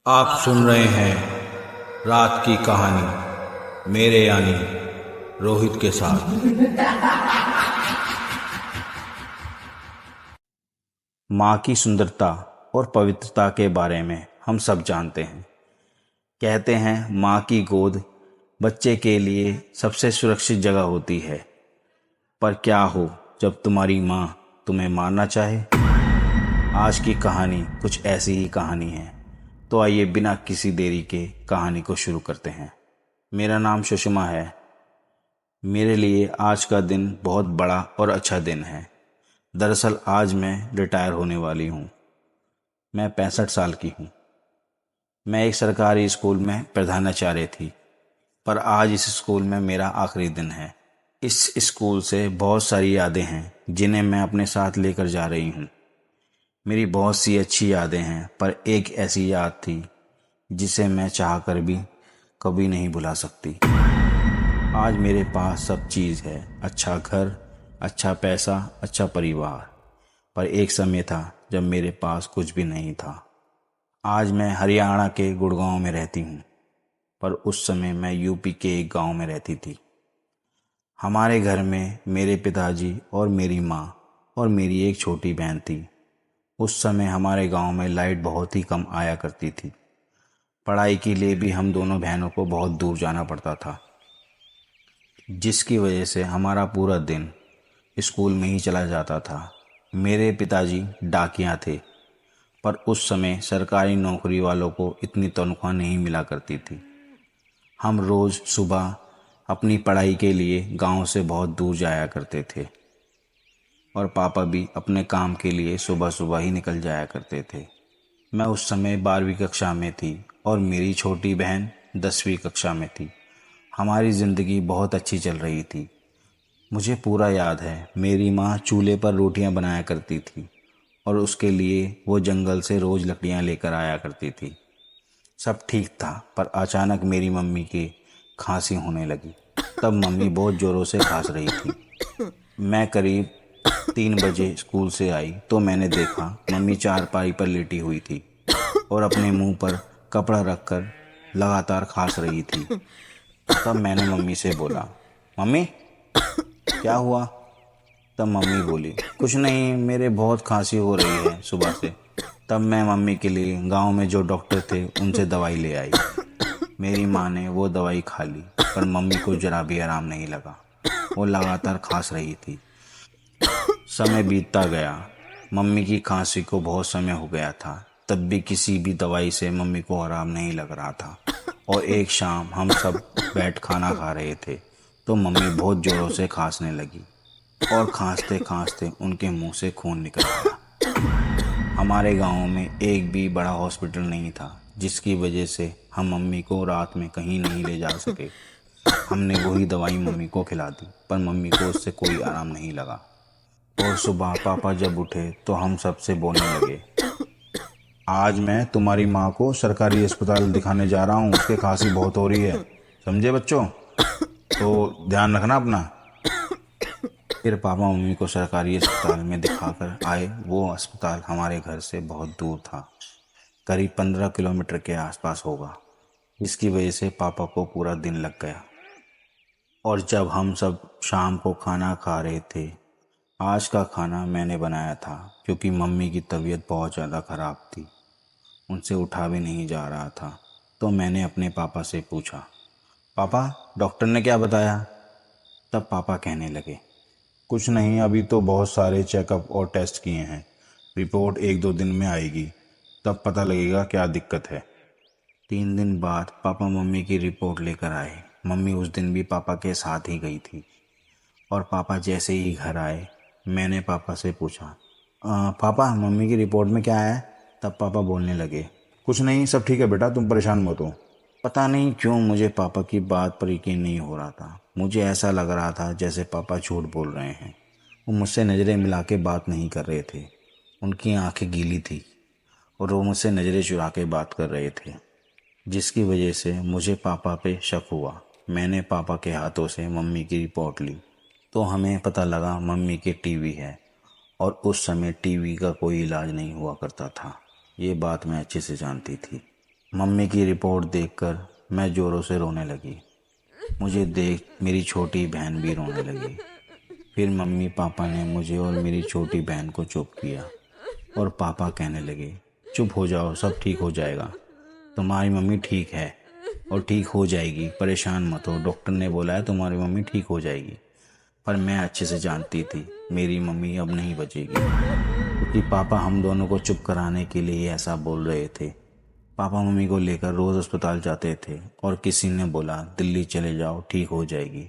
आप सुन रहे हैं रात की कहानी मेरे यानी रोहित के साथ। माँ की सुंदरता और पवित्रता के बारे में हम सब जानते हैं। कहते हैं माँ की गोद बच्चे के लिए सबसे सुरक्षित जगह होती है। पर क्या हो जब तुम्हारी माँ तुम्हें मारना चाहे। आज की कहानी कुछ ऐसी ही कहानी है। तो आइए बिना किसी देरी के कहानी को शुरू करते हैं। मेरा नाम सुषमा है। मेरे लिए आज का दिन बहुत बड़ा और अच्छा दिन है। दरअसल आज मैं रिटायर होने वाली हूँ। मैं 65 साल की हूँ। मैं एक सरकारी स्कूल में प्रधानाचार्य थी, पर आज इस स्कूल में मेरा आखिरी दिन है। इस स्कूल से बहुत सारी यादें हैं जिन्हें मैं अपने साथ लेकर जा रही हूँ। मेरी बहुत सी अच्छी यादें हैं, पर एक ऐसी याद थी जिसे मैं चाहकर भी कभी नहीं भुला सकती। आज मेरे पास सब चीज़ है, अच्छा घर, अच्छा पैसा, अच्छा परिवार। पर एक समय था जब मेरे पास कुछ भी नहीं था। आज मैं हरियाणा के गुड़गांव में रहती हूँ, पर उस समय मैं यूपी के एक गांव में रहती थी। हमारे घर में मेरे पिताजी और मेरी माँ और मेरी एक छोटी बहन थी। उस समय हमारे गांव में लाइट बहुत ही कम आया करती थी। पढ़ाई के लिए भी हम दोनों बहनों को बहुत दूर जाना पड़ता था, जिसकी वजह से हमारा पूरा दिन स्कूल में ही चला जाता था। मेरे पिताजी डाकिया थे, पर उस समय सरकारी नौकरी वालों को इतनी तनख्वाह नहीं मिला करती थी। हम रोज़ सुबह अपनी पढ़ाई के लिए गांव से बहुत दूर जाया करते थे, और पापा भी अपने काम के लिए सुबह सुबह ही निकल जाया करते थे। मैं उस समय 12वीं कक्षा में थी और मेरी छोटी बहन 10वीं कक्षा में थी। हमारी ज़िंदगी बहुत अच्छी चल रही थी। मुझे पूरा याद है, मेरी माँ चूल्हे पर रोटियां बनाया करती थी और उसके लिए वो जंगल से रोज़ लकड़ियां लेकर आया करती थी। सब ठीक था, पर अचानक मेरी मम्मी की खांसी होने लगी। तब मम्मी बहुत ज़ोरों से खांस रही थी। मैं करीब 3 बजे स्कूल से आई तो मैंने देखा मम्मी चारपाई पर लेटी हुई थी और अपने मुंह पर कपड़ा रखकर लगातार खांस रही थी। तब मैंने मम्मी से बोला, मम्मी क्या हुआ? तब मम्मी बोली, कुछ नहीं, मेरे बहुत खांसी हो रही है सुबह से। तब मैं मम्मी के लिए गांव में जो डॉक्टर थे उनसे दवाई ले आई। मेरी माँ ने वो दवाई खा ली, पर मम्मी को जरा भी आराम नहीं लगा। वो लगातार खांस रही थी। समय बीतता गया। मम्मी की खांसी को बहुत समय हो गया था, तब भी किसी भी दवाई से मम्मी को आराम नहीं लग रहा था। और एक शाम हम सब बैठ खाना खा रहे थे तो मम्मी बहुत ज़ोरों से खांसने लगी और खांसते खांसते उनके मुंह से खून निकल आया। हमारे गांव में एक भी बड़ा हॉस्पिटल नहीं था, जिसकी वजह से हम मम्मी को रात में कहीं नहीं ले जा सके। हमने वही दवाई मम्मी को खिला दी, पर मम्मी को उससे कोई आराम नहीं लगा। और सुबह पापा जब उठे तो हम सबसे बोलने लगे, आज मैं तुम्हारी माँ को सरकारी अस्पताल दिखाने जा रहा हूँ, उसके खांसी बहुत हो रही है, समझे बच्चों? तो ध्यान रखना अपना। फिर पापा मम्मी को सरकारी अस्पताल में दिखाकर आए। वो अस्पताल हमारे घर से बहुत दूर था, करीब 15 किलोमीटर के आसपास होगा, जिसकी वजह से पापा को पूरा दिन लग गया। और जब हम सब शाम को खाना खा रहे थे, आज का खाना मैंने बनाया था क्योंकि मम्मी की तबीयत बहुत ज़्यादा ख़राब थी, उनसे उठा भी नहीं जा रहा था। तो मैंने अपने पापा से पूछा, पापा डॉक्टर ने क्या बताया? तब पापा कहने लगे, कुछ नहीं, अभी तो बहुत सारे चेकअप और टेस्ट किए हैं, रिपोर्ट 1-2 दिन में आएगी, तब पता लगेगा क्या दिक्कत है। 3 दिन बाद पापा मम्मी की रिपोर्ट लेकर आए। मम्मी उस दिन भी पापा के साथ ही गई थी। और पापा जैसे ही घर आए, मैंने पापा से पूछा, पापा मम्मी की रिपोर्ट में क्या आया है? तब पापा बोलने लगे, कुछ नहीं, सब ठीक है बेटा, तुम परेशान मत हो। पता नहीं क्यों मुझे पापा की बात पर यकीन नहीं हो रहा था। मुझे ऐसा लग रहा था जैसे पापा झूठ बोल रहे हैं। वो मुझसे नज़रें मिला के बात नहीं कर रहे थे। उनकी आंखें गीली थी और वो मुझसे नज़रें चुरा के बात कर रहे थे, जिसकी वजह से मुझे पापा पे शक हुआ। मैंने पापा के हाथों से मम्मी की रिपोर्ट ली तो हमें पता लगा मम्मी के टीबी है, और उस समय टीबी का कोई इलाज नहीं हुआ करता था। ये बात मैं अच्छे से जानती थी। मम्मी की रिपोर्ट देखकर मैं ज़ोरों से रोने लगी। मुझे देख मेरी छोटी बहन भी रोने लगी। फिर मम्मी पापा ने मुझे और मेरी छोटी बहन को चुप किया और पापा कहने लगे, चुप हो जाओ, सब ठीक हो जाएगा। तुम्हारी मम्मी ठीक है और ठीक हो जाएगी, परेशान मत हो। डॉक्टर ने बोला है तुम्हारी मम्मी ठीक हो जाएगी। पर मैं अच्छे से जानती थी मेरी मम्मी अब नहीं बचेगी, क्योंकि पापा हम दोनों को चुप कराने के लिए ऐसा बोल रहे थे। पापा मम्मी को लेकर रोज़ अस्पताल जाते थे और किसी ने बोला दिल्ली चले जाओ, ठीक हो जाएगी।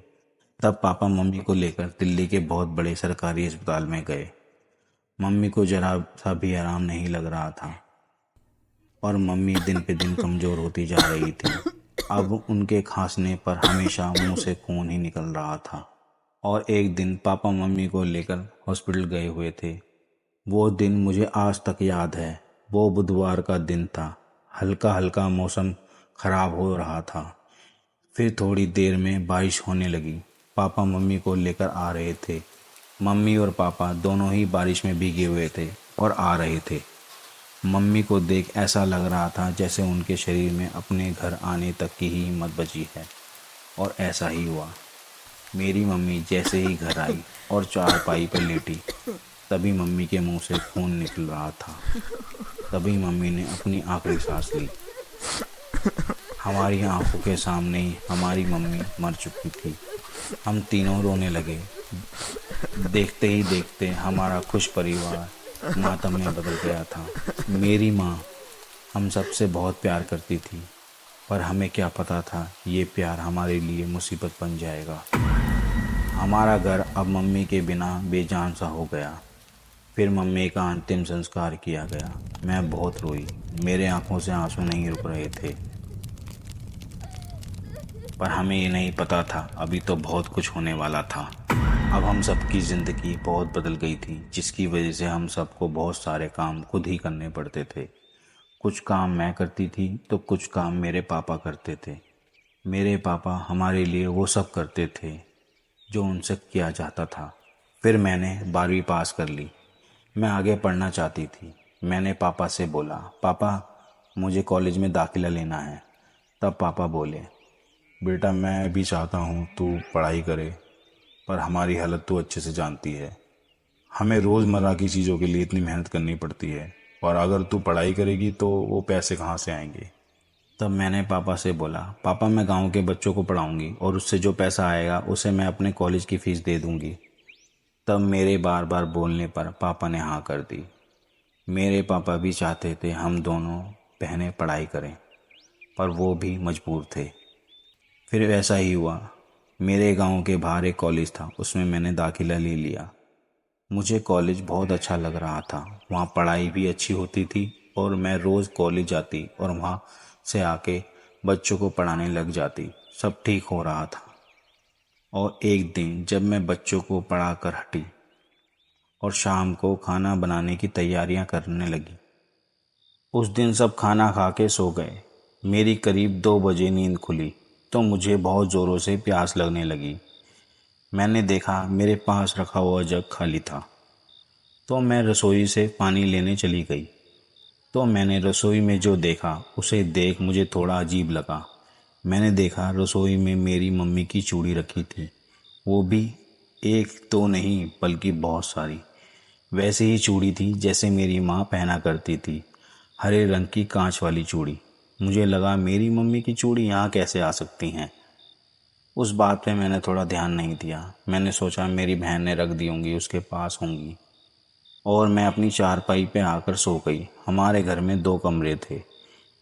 तब पापा मम्मी को लेकर दिल्ली के बहुत बड़े सरकारी अस्पताल में गए। मम्मी को जरा सा भी आराम नहीं लग रहा था और मम्मी दिन पे दिन कमज़ोर होती जा रही थी। अब उनके खांसने पर हमेशा मुंह से खून ही निकल रहा था। और एक दिन पापा मम्मी को लेकर हॉस्पिटल गए हुए थे। वो दिन मुझे आज तक याद है। वो बुधवार का दिन था। हल्का हल्का मौसम ख़राब हो रहा था। फिर थोड़ी देर में बारिश होने लगी। पापा मम्मी को लेकर आ रहे थे। मम्मी और पापा दोनों ही बारिश में भीगे हुए थे और आ रहे थे। मम्मी को देख ऐसा लग रहा था जैसे उनके शरीर में अपने घर आने तक की ही हिम्मत बची है। और ऐसा ही हुआ। मेरी मम्मी जैसे ही घर आई और चारपाई पर लेटी, तभी मम्मी के मुंह से खून निकल रहा था। तभी मम्मी ने अपनी आखिरी सांस ली। हमारी आंखों के सामने ही हमारी मम्मी मर चुकी थी। हम तीनों रोने लगे। देखते ही देखते हमारा खुश परिवार मातम में बदल गया था। मेरी माँ हम सबसे बहुत प्यार करती थी, पर हमें क्या पता था ये प्यार हमारे लिए मुसीबत बन जाएगा। हमारा घर अब मम्मी के बिना बेजान सा हो गया। फिर मम्मी का अंतिम संस्कार किया गया। मैं बहुत रोई। मेरे आंखों से आंसू नहीं रुक रहे थे। पर हमें ये नहीं पता था अभी तो बहुत कुछ होने वाला था। अब हम सबकी ज़िंदगी बहुत बदल गई थी, जिसकी वजह से हम सबको बहुत सारे काम खुद ही करने पड़ते थे। कुछ काम मैं करती थी तो कुछ काम मेरे पापा करते थे। मेरे पापा हमारे लिए वो सब करते थे जो उनसे किया जाता था। फिर मैंने 12वीं पास कर ली। मैं आगे पढ़ना चाहती थी। मैंने पापा से बोला, पापा मुझे कॉलेज में दाखिला लेना है। तब पापा बोले, बेटा मैं भी चाहता हूँ तू पढ़ाई करे, पर हमारी हालत तू अच्छे से जानती है। हमें रोज़मर्रा की चीज़ों के लिए इतनी मेहनत करनी पड़ती है, और अगर तू पढ़ाई करेगी तो वो पैसे कहाँ से आएंगे। तब मैंने पापा से बोला, पापा मैं गांव के बच्चों को पढ़ाऊंगी और उससे जो पैसा आएगा उसे मैं अपने कॉलेज की फ़ीस दे दूंगी। तब मेरे बार बार बोलने पर पापा ने हाँ कर दी। मेरे पापा भी चाहते थे हम दोनों बहनें पढ़ाई करें, पर वो भी मजबूर थे। फिर ऐसा ही हुआ। मेरे गांव के बाहर एक कॉलेज था, उसमें मैंने दाखिला ले लिया। मुझे कॉलेज बहुत अच्छा लग रहा था। वहाँ पढ़ाई भी अच्छी होती थी और मैं रोज़ कॉलेज जाती और वहाँ से आके बच्चों को पढ़ाने लग जाती। सब ठीक हो रहा था। और एक दिन जब मैं बच्चों को पढ़ा कर हटी और शाम को खाना बनाने की तैयारियां करने लगी, उस दिन सब खाना खा के सो गए। मेरी करीब 2 बजे नींद खुली तो मुझे बहुत ज़ोरों से प्यास लगने लगी। मैंने देखा मेरे पास रखा हुआ जग खाली था, तो मैं रसोई से पानी लेने चली गई। तो मैंने रसोई में जो देखा उसे देख मुझे थोड़ा अजीब लगा। मैंने देखा रसोई में मेरी मम्मी की चूड़ी रखी थी, वो भी एक तो नहीं बल्कि बहुत सारी। वैसे ही चूड़ी थी जैसे मेरी माँ पहना करती थी, हरे रंग की कांच वाली चूड़ी। मुझे लगा मेरी मम्मी की चूड़ी यहाँ कैसे आ सकती हैं। उस बात पे मैंने थोड़ा ध्यान नहीं दिया। मैंने सोचा मेरी बहन ने रख दी होंगी, उसके पास होंगी, और मैं अपनी चारपाई पे आकर सो गई। हमारे घर में 2 कमरे थे।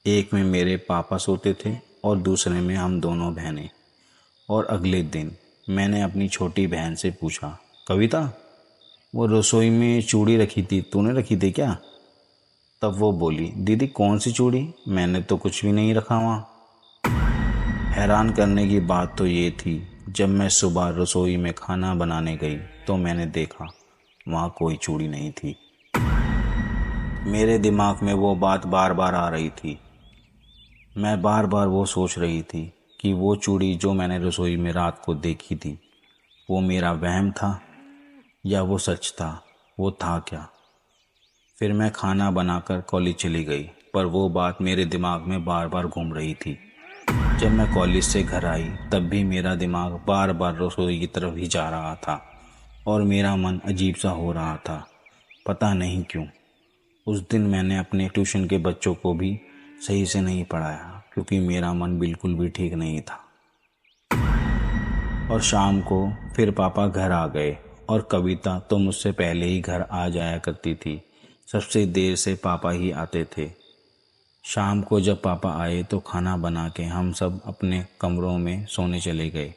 एक में मेरे पापा सोते थे और दूसरे में हम दोनों बहनें। और अगले दिन मैंने अपनी छोटी बहन से पूछा, कविता वो रसोई में चूड़ी रखी थी, तूने रखी थी क्या? तब वो बोली, दीदी कौन सी चूड़ी, मैंने तो कुछ भी नहीं रखा वहाँ। हैरान करने की बात तो ये थी, जब मैं सुबह रसोई में खाना बनाने गई तो मैंने देखा वहाँ कोई चूड़ी नहीं थी। मेरे दिमाग में वो बात बार बार आ रही थी। मैं बार बार वो सोच रही थी कि वो चूड़ी जो मैंने रसोई में रात को देखी थी, वो मेरा वहम था या वो सच था। वो था क्या? फिर मैं खाना बनाकर कॉलेज चली गई। पर वो बात मेरे दिमाग में बार बार घूम रही थी। जब मैं कॉलेज से घर आई तब भी मेरा दिमाग बार बार रसोई की तरफ ही जा रहा था और मेरा मन अजीब सा हो रहा था, पता नहीं क्यों। उस दिन मैंने अपने ट्यूशन के बच्चों को भी सही से नहीं पढ़ाया क्योंकि मेरा मन बिल्कुल भी ठीक नहीं था। और शाम को फिर पापा घर आ गए और कविता तो मुझसे पहले ही घर आ जाया करती थी। सबसे देर से पापा ही आते थे। शाम को जब पापा आए तो खाना बना के हम सब अपने कमरों में सोने चले गए।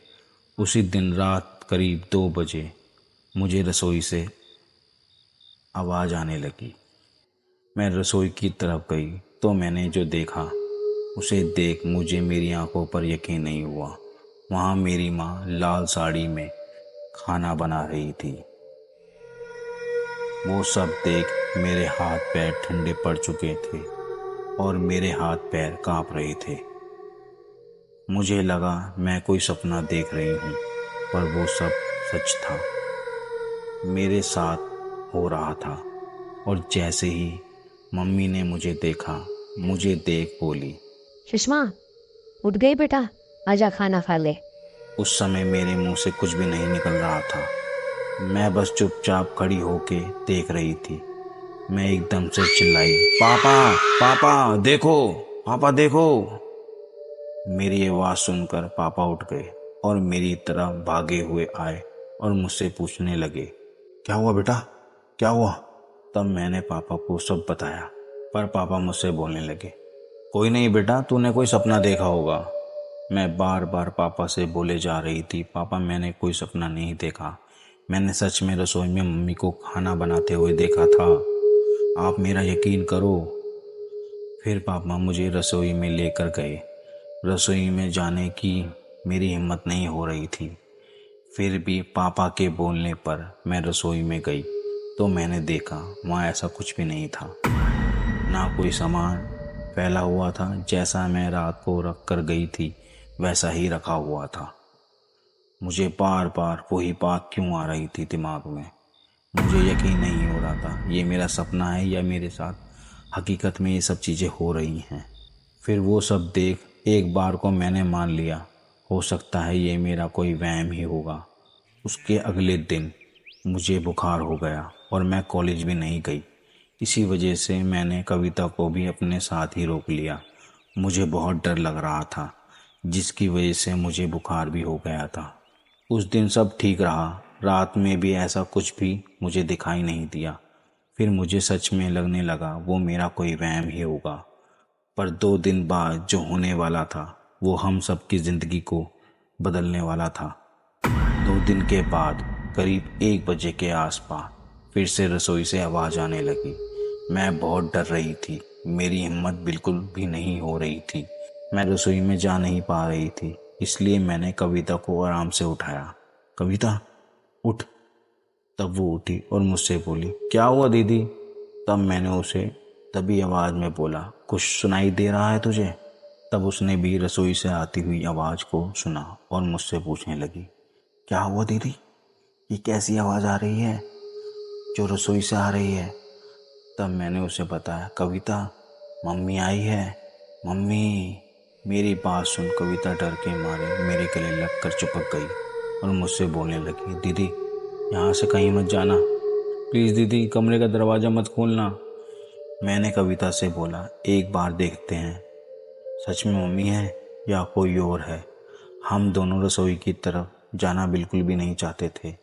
उसी दिन रात करीब 2 बजे मुझे रसोई से आवाज़ आने लगी। मैं रसोई की तरफ गई तो मैंने जो देखा उसे देख मुझे मेरी आंखों पर यकीन नहीं हुआ। वहाँ मेरी माँ लाल साड़ी में खाना बना रही थी। वो सब देख मेरे हाथ पैर ठंडे पड़ चुके थे और मेरे हाथ पैर कांप रहे थे। मुझे लगा मैं कोई सपना देख रही हूँ, पर वो सब सच था, मेरे साथ हो रहा था। और जैसे ही मम्मी ने मुझे देखा, मुझे देख बोली, सुषमा, उठ गई बेटा, आजा खाना खा ले। उस समय मेरे मुंह से कुछ भी नहीं निकल रहा था। मैं बस चुपचाप खड़ी होके देख रही थी। मैं एकदम से चिल्लाई, पापा पापा देखो, पापा देखो। मेरी आवाज़ सुनकर पापा उठ गए और मेरी तरफ भागे हुए आए और मुझसे पूछने लगे, क्या हुआ बेटा, क्या हुआ? तब मैंने पापा को सब बताया, पर पापा मुझसे बोलने लगे, कोई नहीं बेटा, तूने कोई सपना देखा होगा। मैं बार बार पापा से बोले जा रही थी, पापा मैंने कोई सपना नहीं देखा, मैंने सच में रसोई में मम्मी को खाना बनाते हुए देखा था, आप मेरा यकीन करो। फिर पापा मुझे रसोई में लेकर गए। रसोई में जाने की मेरी हिम्मत नहीं हो रही थी। फिर भी पापा के बोलने पर मैं रसोई में गई तो मैंने देखा वहाँ ऐसा कुछ भी नहीं था। ना कोई सामान फैला हुआ था, जैसा मैं रात को रख कर गई थी वैसा ही रखा हुआ था। मुझे बार बार वही बात क्यों आ रही थी दिमाग में। मुझे यकीन नहीं हो रहा था ये मेरा सपना है या मेरे साथ हकीकत में ये सब चीज़ें हो रही हैं। फिर वो सब देख एक बार को मैंने मान लिया, हो सकता है ये मेरा कोई वहम ही होगा। उसके अगले दिन मुझे बुखार हो गया और मैं कॉलेज भी नहीं गई। इसी वजह से मैंने कविता को भी अपने साथ ही रोक लिया। मुझे बहुत डर लग रहा था, जिसकी वजह से मुझे बुखार भी हो गया था। उस दिन सब ठीक रहा, रात में भी ऐसा कुछ भी मुझे दिखाई नहीं दिया। फिर मुझे सच में लगने लगा वो मेरा कोई वहम ही होगा। पर 2 दिन बाद जो होने वाला था वो हम सब की ज़िंदगी को बदलने वाला था। 2 दिन के बाद करीब 1 बजे के आसपास फिर से रसोई से आवाज़ आने लगी। मैं बहुत डर रही थी, मेरी हिम्मत बिल्कुल भी नहीं हो रही थी। मैं रसोई में जा नहीं पा रही थी, इसलिए मैंने कविता को आराम से उठाया। कविता उठ। तब वो उठी और मुझसे बोली, क्या हुआ दीदी? तब मैंने उसे तभी आवाज़ में बोला, कुछ सुनाई दे रहा है तुझे? तब उसने भी रसोई से आती हुई आवाज़ को सुना और मुझसे पूछने लगी, क्या हुआ दीदी? ये कैसी आवाज़ आ रही है जो रसोई से आ रही है? तब मैंने उसे बताया, कविता मम्मी आई है, मम्मी। मेरी बात सुन कविता डर के मारे मेरे गले लग कर चिपक गई और मुझसे बोलने लगी, दीदी यहाँ से कहीं मत जाना, प्लीज़ दीदी, कमरे का दरवाज़ा मत खोलना। मैंने कविता से बोला, एक बार देखते हैं सच में मम्मी है या कोई और है। हम दोनों रसोई की तरफ जाना बिल्कुल भी नहीं चाहते थे।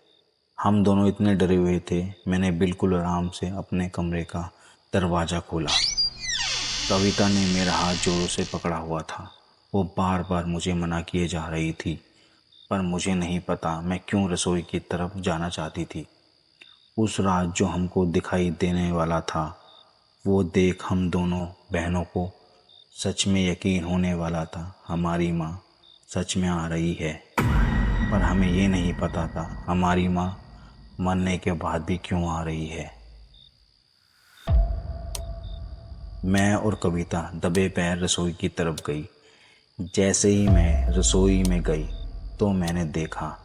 हम दोनों इतने डरे हुए थे। मैंने बिल्कुल आराम से अपने कमरे का दरवाज़ा खोला। कविता ने मेरा हाथ जोरों से पकड़ा हुआ था। वो बार बार मुझे मना किए जा रही थी, पर मुझे नहीं पता मैं क्यों रसोई की तरफ जाना चाहती थी। उस रात जो हमको दिखाई देने वाला था वो देख हम दोनों बहनों को सच में यकीन होने वाला था, हमारी माँ सच में आ रही है। पर हमें ये नहीं पता था हमारी माँ मरने के बाद भी क्यों आ रही है। मैं और कविता दबे पैर रसोई की तरफ गई। जैसे ही मैं रसोई में गई तो मैंने देखा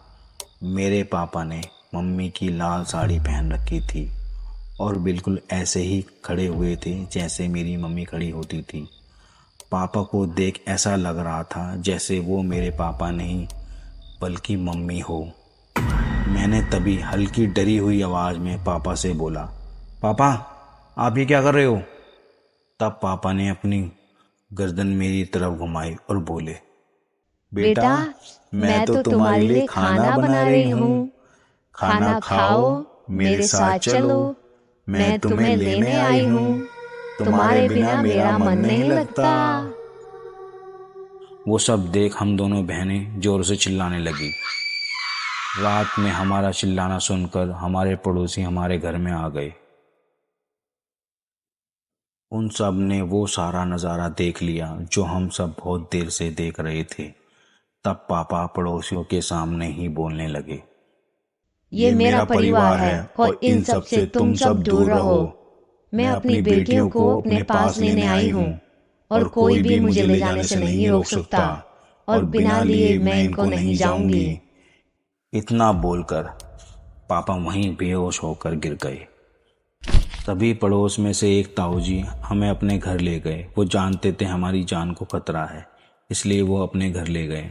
मेरे पापा ने मम्मी की लाल साड़ी पहन रखी थी और बिल्कुल ऐसे ही खड़े हुए थे जैसे मेरी मम्मी खड़ी होती थी। पापा को देख ऐसा लग रहा था जैसे वो मेरे पापा नहीं बल्कि मम्मी हो। मैंने तभी हल्की डरी हुई आवाज़ में पापा से बोला, पापा आप ये क्या कर रहे हो? तब पापा ने अपनी गर्दन मेरी तरफ घुमाई और बोले, बेटा बेटा, मैं तो तुम्हारे लिए खाना बना रही हूँ। खाना खाना खाओ, मेरे साथ चलो, मैं तुम्हें लेने आई हूँ। तुम्हारे बिना मेरा मन नहीं लगता। वो सब देख हम दोनों बहनें जोर से चिल्लाने लगी। रात में हमारा चिल्लाना सुनकर हमारे पड़ोसी हमारे घर में आ गए। उन सब ने वो सारा नज़ारा देख लिया जो हम सब बहुत देर से देख रहे थे। तब पापा पड़ोसियों के सामने ही बोलने लगे, ये मेरा परिवार है और इन सब से तुम सब दूर रहो। मैं अपनी बेटियों को अपने पास लेने आई हूँ और कोई भी मुझे ले जाने से नहीं रोक सकता और बिना लिए मैं इनको नहीं जाऊंगी। इतना बोलकर पापा वहीं बेहोश होकर गिर गए। तभी पड़ोस में से एक ताऊ जी हमें अपने घर ले गए। वो जानते थे हमारी जान को खतरा है, इसलिए वो अपने घर ले गए।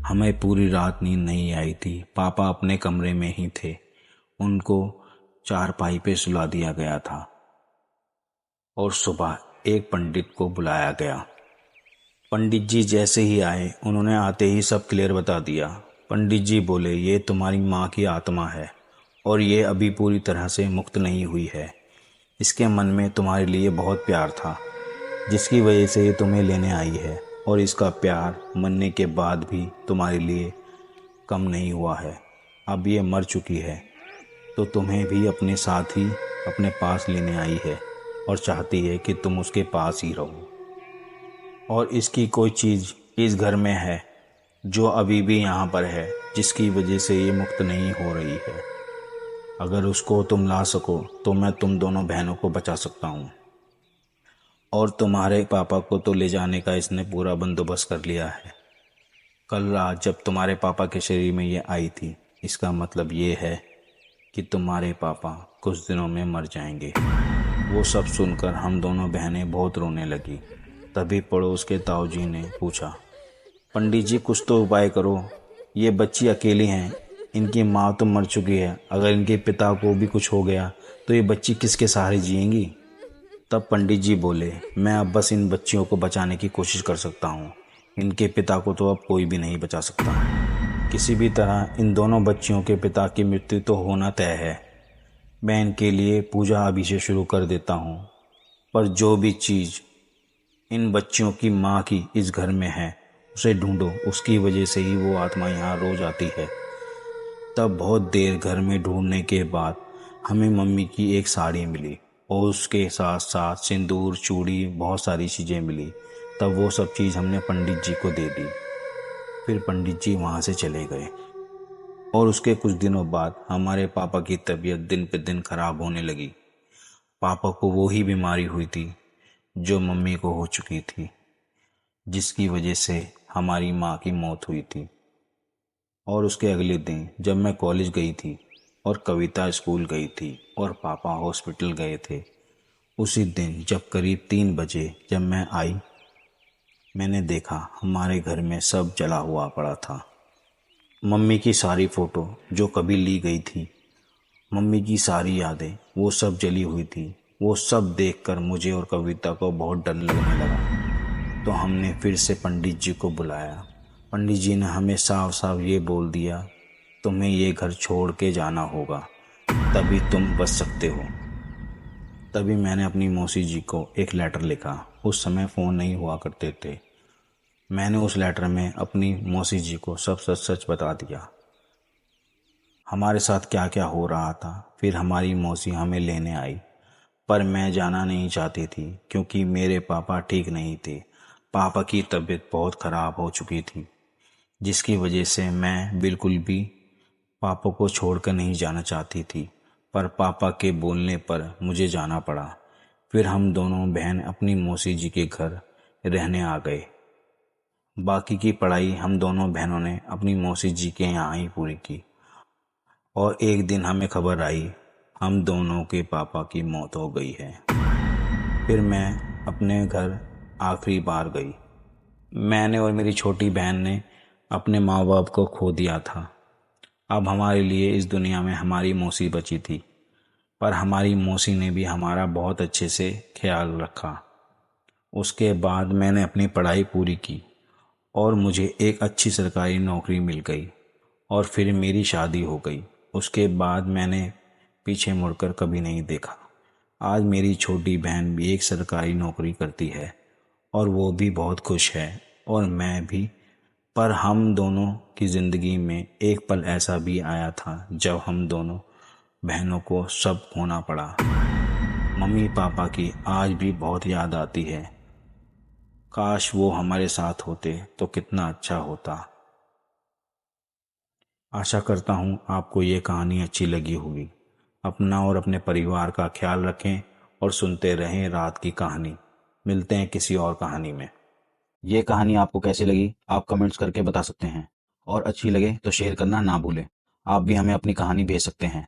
हमें पूरी रात नींद नहीं आई थी। पापा अपने कमरे में ही थे। उनको चारपाई पे सुला दिया गया था और सुबह एक पंडित को बुलाया गया। पंडित जी जैसे ही आए, उन्होंने आते ही सब क्लियर बता दिया। पंडित जी बोले, ये तुम्हारी माँ की आत्मा है और ये अभी पूरी तरह से मुक्त नहीं हुई है। इसके मन में तुम्हारे लिए बहुत प्यार था, जिसकी वजह से ये तुम्हें लेने आई है, और इसका प्यार मरने के बाद भी तुम्हारे लिए कम नहीं हुआ है। अब ये मर चुकी है तो तुम्हें भी अपने साथ ही अपने पास लेने आई है और चाहती है कि तुम उसके पास ही रहो। और इसकी कोई चीज़ इस घर में है जो अभी भी यहाँ पर है, जिसकी वजह से ये मुक्त नहीं हो रही है। अगर उसको तुम ला सको तो मैं तुम दोनों बहनों को बचा सकता हूँ। और तुम्हारे पापा को तो ले जाने का इसने पूरा बंदोबस्त कर लिया है। कल रात जब तुम्हारे पापा के शरीर में ये आई थी, इसका मतलब ये है कि तुम्हारे पापा कुछ दिनों में मर जाएंगे। वो सब सुनकर हम दोनों बहनें बहुत रोने लगी। तभी पड़ोस के ताऊ जी ने पूछा, पंडित जी कुछ तो उपाय करो, ये बच्ची अकेली हैं, इनकी माँ तो मर चुकी है, अगर इनके पिता को भी कुछ हो गया तो ये बच्ची किसके सहारे जिएंगी? तब पंडित जी बोले, मैं अब बस इन बच्चियों को बचाने की कोशिश कर सकता हूँ। इनके पिता को तो अब कोई भी नहीं बचा सकता। किसी भी तरह इन दोनों बच्चियों के पिता की मृत्यु तो होना तय है। मैं इनके लिए पूजा अभी से शुरू कर देता हूँ, पर जो भी चीज़ इन बच्चियों की माँ की इस घर में है उसे ढूंढो, उसकी वजह से ही वो आत्मा यहाँ रोज आती है। तब बहुत देर घर में ढूंढने के बाद हमें मम्मी की एक साड़ी मिली और उसके साथ साथ सिंदूर, चूड़ी, बहुत सारी चीज़ें मिली। तब वो सब चीज़ हमने पंडित जी को दे दी। फिर पंडित जी वहाँ से चले गए और उसके कुछ दिनों बाद हमारे पापा की तबीयत दिन पे दिन खराब होने लगी। पापा को वो ही बीमारी हुई थी जो मम्मी को हो चुकी थी, जिसकी वजह से हमारी माँ की मौत हुई थी। और उसके अगले दिन जब मैं कॉलेज गई थी और कविता स्कूल गई थी और पापा हॉस्पिटल गए थे, उसी दिन जब करीब 3 बजे जब मैं आई, मैंने देखा हमारे घर में सब जला हुआ पड़ा था। मम्मी की सारी फ़ोटो जो कभी ली गई थी, मम्मी की सारी यादें, वो सब जली हुई थी। वो सब देखकर मुझे और कविता को बहुत डर लगने लगा। तो हमने फिर से पंडित जी को बुलाया। पंडित जी ने हमें साफ साफ ये बोल दिया, तुम्हें ये घर छोड़ के जाना होगा, तभी तुम बच सकते हो। तभी मैंने अपनी मौसी जी को एक लेटर लिखा। उस समय फ़ोन नहीं हुआ करते थे। मैंने उस लेटर में अपनी मौसी जी को सब सच सच बता दिया, हमारे साथ क्या क्या हो रहा था। फिर हमारी मौसी हमें लेने आई, पर मैं जाना नहीं चाहती थी क्योंकि मेरे पापा ठीक नहीं थे। पापा की तबीयत बहुत ख़राब हो चुकी थी, जिसकी वजह से मैं बिल्कुल भी पापा को छोड़कर नहीं जाना चाहती थी। पर पापा के बोलने पर मुझे जाना पड़ा। फिर हम दोनों बहन अपनी मौसी जी के घर रहने आ गए। बाकी की पढ़ाई हम दोनों बहनों ने अपनी मौसी जी के यहाँ ही पूरी की। और एक दिन हमें खबर आई हम दोनों के पापा की मौत हो गई है। फिर मैं अपने घर आखिरी बार गई। मैंने और मेरी छोटी बहन ने अपने माँ बाप को खो दिया था। अब हमारे लिए इस दुनिया में हमारी मौसी बची थी, पर हमारी मौसी ने भी हमारा बहुत अच्छे से ख्याल रखा। उसके बाद मैंने अपनी पढ़ाई पूरी की और मुझे एक अच्छी सरकारी नौकरी मिल गई और फिर मेरी शादी हो गई। उसके बाद मैंने पीछे मुड़कर कभी नहीं देखा। आज मेरी छोटी बहन भी एक सरकारी नौकरी करती है और वो भी बहुत खुश है और मैं भी। पर हम दोनों की ज़िंदगी में एक पल ऐसा भी आया था जब हम दोनों बहनों को सब खोना पड़ा। मम्मी पापा की आज भी बहुत याद आती है। काश वो हमारे साथ होते तो कितना अच्छा होता। आशा करता हूँ आपको ये कहानी अच्छी लगी होगी। अपना और अपने परिवार का ख्याल रखें और सुनते रहें रात की कहानी। मिलते हैं किसी और कहानी में। ये कहानी आपको कैसी लगी आप कमेंट्स करके बता सकते हैं, और अच्छी लगे तो शेयर करना ना भूलें। आप भी हमें अपनी कहानी भेज सकते हैं।